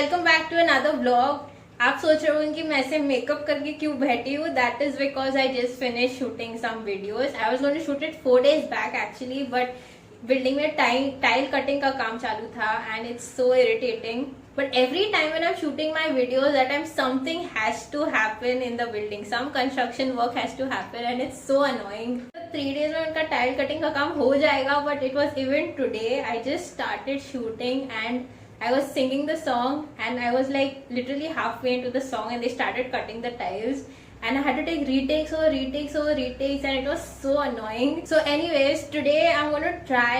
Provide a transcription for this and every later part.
Welcome back to another vlog. आप सोच रहे होंगे कि मैं ऐसे मेकअप करके क्यों बैठी हूँ। That is because I just finish shooting some videos. I was going to shoot it 4 days back actually, but building में टाइल कटिंग का काम चालू था and it's so irritating. But every time when I'm shooting my videos, that time something has to happen in the building. Some construction work has to happen and it's so annoying. 3 days में उनका tile cutting का काम हो जाएगा, but it was even today. I just started shooting and I was singing the song and I was like literally halfway into the song and they started cutting the tiles and I had to take retakes and it was so annoying. So anyways, today I'm going to try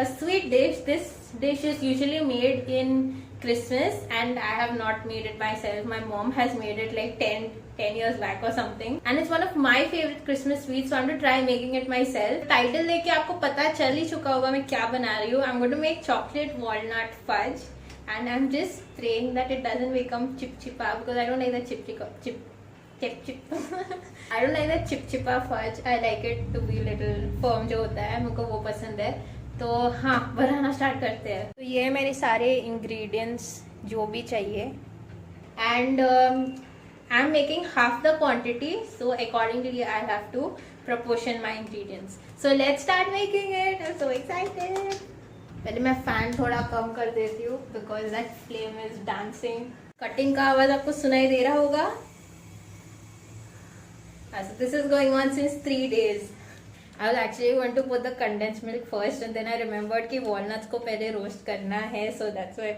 a sweet dish. This dish is usually made in Christmas and I have not made it myself. My mom has made it like 10 years back or something and it's one of my favorite Christmas sweets, so I'm going to try making it myself. Title देख के आपको पता चल ही चुका होगा मैं क्या बना रही हूँ. I'm going to make chocolate walnut fudge and I'm just praying that it doesn't become chip-chipa because I don't like the chip. I don't like the chip-chipa fudge. I like it to be little firm जो होता है, मुझको वो पसंद है. तो हाँ, बनाना start करते हैं. तो ये मेरे सारे इंग्रेडिएंट्स जो भी चाहिए and I am making half the quantity, so accordingly I have to proportion my ingredients. So let's start making it. I'm so excited. पहले मैं फैन थोड़ा कम कर देती हूँ because that flame is dancing. Cutting का आवाज आपको सुनाई दे रहा होगा. This is going on since 3 days. I was actually going to put the condensed milk first and then I remembered कि walnuts को पहले roast करना है, so that's why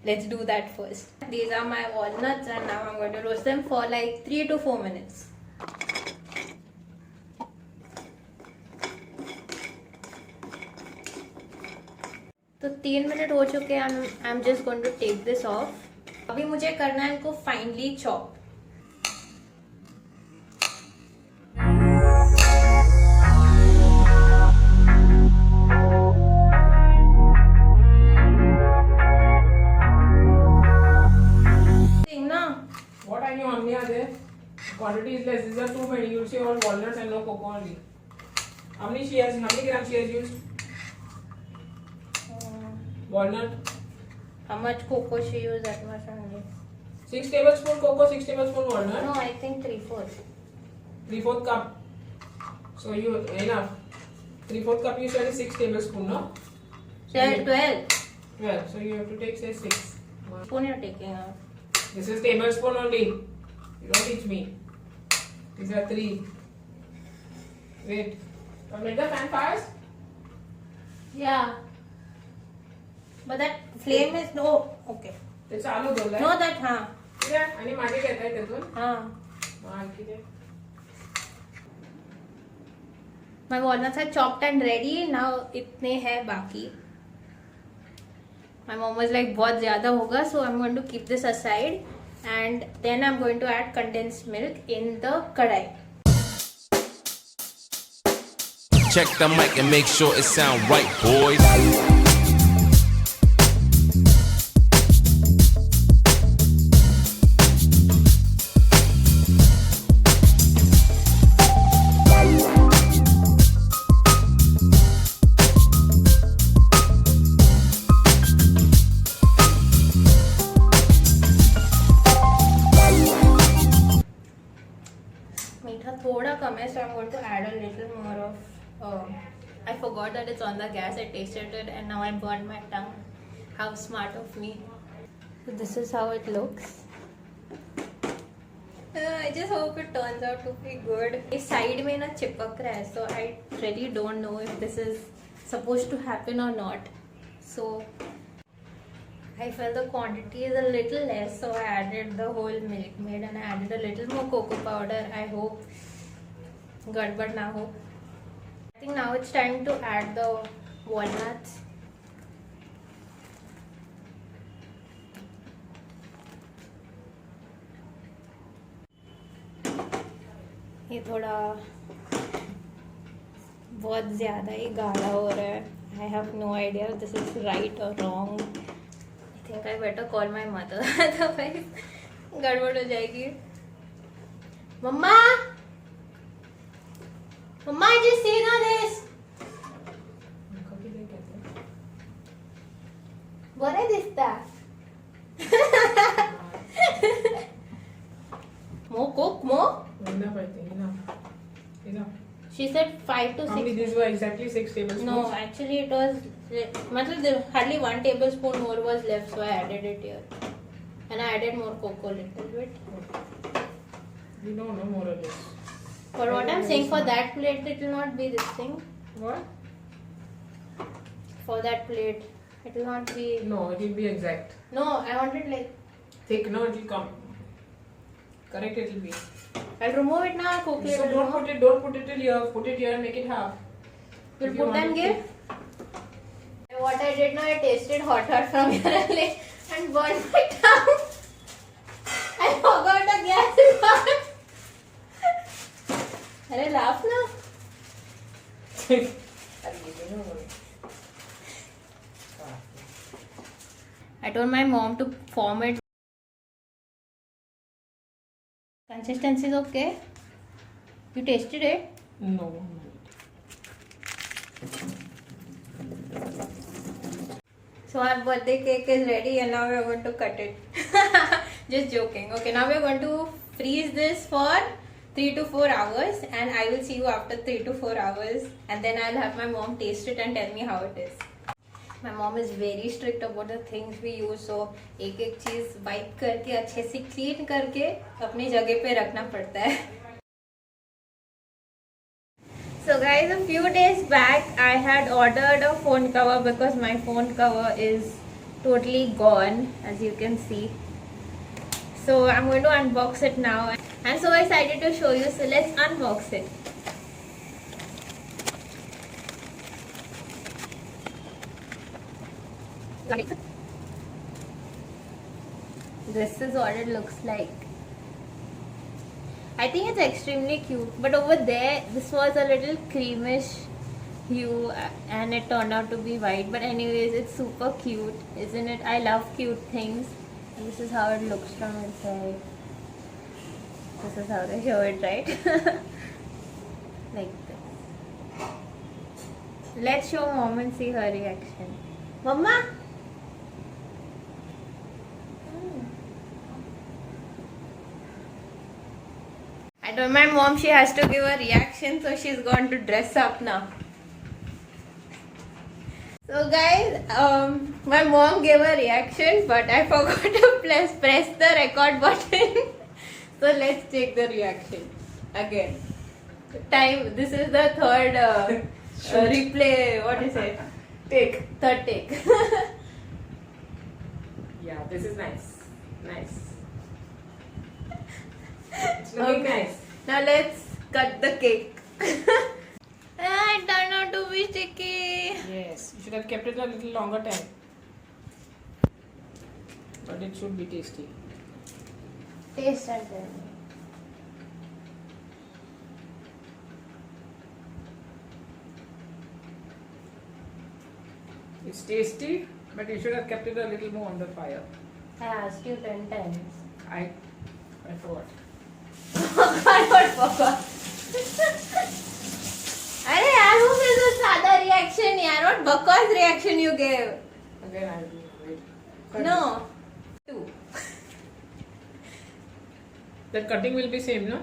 let's do that first. These are my walnuts and now I'm going to roast them for like 3 to 4 minutes. तो 3 minute हो चुके हैं. I'm just going to take this off. अभी मुझे करना है इनको finely chop. What are you on there? Quantity is less. These are too many. You'll see all walnuts and no cocoa only. How many grams she has used? Walnut. How much cocoa she used? That much only. 6 tablespoon cocoa, 6 tablespoon walnut. No, I think 3/4. 3/4 cup. So you enough. 3/4 cup you said is 6 tablespoon, no? 12. 12. So you have to take say 6. Spoon you're taking out. This is tablespoon only. You don't teach me. These are 3. Wait. Now make the fan fast. Yeah. But that flame is no. Okay. ते चालू ठेवलंय. No, that हाँ. ठीक आहे. आणि मागे घेताय त्यातून. हाँ. आणखी ते. My walnuts are chopped and ready. Now इतने हैं बाकी. My mom was like बहुत ज़्यादा होगा, so I'm going to keep this aside and then I'm going to add condensed milk in the kadai. Check the mic and make sure it sound right, boys. मीठा थोड़ा कम है, so I'm going to add a little more of. I forgot that it's on the gas. I tasted it and now I burned my tongue. How smart of me. So this is how it looks. I just hope it turns out to be good. इस side में ना चिपक रहा है, so I really don't know if this is supposed to happen or not. So I felt the quantity is a little less, so I added the whole milk maid and I added a little more cocoa powder. I hope gadbad na ho. I think now it's time to add the walnuts. ये थोड़ा बहुत ज़्यादा ही गाढ़ा हो रहा है. I have no idea if this is right or wrong. I think I better call my mother. Otherwise गड़बड़ हो जाएगी. मम्मा, Mama, just see this. बरं दिसता. She said 5 to 6. How many? These were exactly 6 tablespoons. No, actually it was. Hardly 1 tablespoon more was left, so I added it here. And I added more cocoa little bit. We don't know more or less. For what I'm saying, for that plate, it will not be this thing. What? For that plate, it will not be. No, it will be exact. No, I wanted like. Thick, no, it will come. Correct, it will be. I'll remove it now. Cook it. So don't put it till here. Put it here and make it half. We'll put and give. What I did now, I tasted hot from here and burned my tongue. I forgot the gas is on. Arey, laugh now. I told my mom to form it. Consistency is okay. You tasted it? No. So our birthday cake is ready and now we are going to cut it. Just joking. Okay, now we are going to freeze this for 3 to 4 hours and I will see you after 3 to 4 hours and then I'll have my mom taste it and tell me how it is. My mom is very strict about the things we use, so एक चीज wipe करके अच्छे से clean करके अपनी जगह पे रखना पड़ता है. So guys, a few days back I had ordered a phone cover because my phone cover is totally gone, as you can see. So I'm going to unbox it now. I'm so excited to show you, so let's unbox it. This is what it looks like. I think it's extremely cute, but over there this was a little creamish hue and it turned out to be white, but anyways it's super cute, isn't it? I love cute things. And this is how it looks from inside. This is how they show it, right? Like this. Let's show mom and see her reaction. Mama? I told my mom she has to give a reaction, so she's going to dress up now. So guys, my mom gave a reaction, but I forgot to press the record button. So let's take the reaction again. This is the third replay. What is it? Third take. Yeah, this is nice. It's looking nice. Now let's cut the cake. It turned out to be sticky. Yes, you should have kept it a little longer time. But it should be tasty. Taste and then. It's tasty, but you should have kept it a little more on the fire. I asked you 10 times. I forgot. I forgot. अरे यार वो फिर तो सादा reaction यार, what बकवास reaction you gave? Again, I will wait. No. 2. That cutting will be same, no?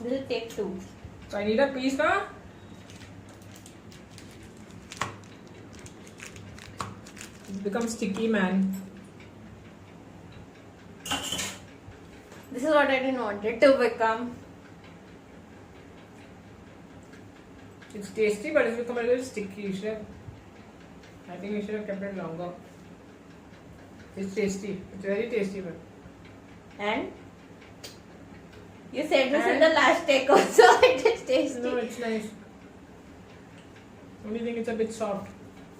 This will take 2. So I need a piece now. It's become sticky, man. This is what I didn't want it to become. It's tasty, but it's become a little sticky. I think you should have kept it longer. It's tasty. It's very tasty, but. And you said this in the last take also. It is tasty. No, it's nice. Only thing, it's a bit soft.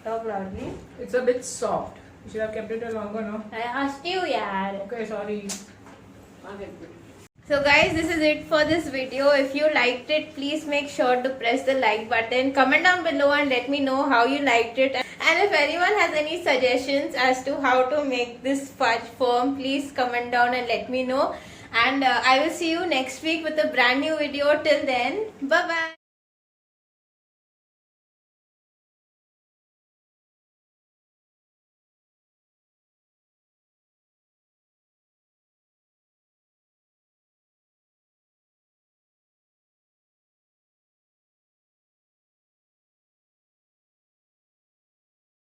So probably. It's a bit soft. You should have kept it longer, no? I asked you, yaar. Okay, sorry. So guys, this is it for this video. If you liked it, please make sure to press the like button. Comment down below and let me know how you liked it. And if anyone has any suggestions as to how to make this fudge firm, please comment down and let me know. And I will see you next week with a brand new video. Till then, bye bye.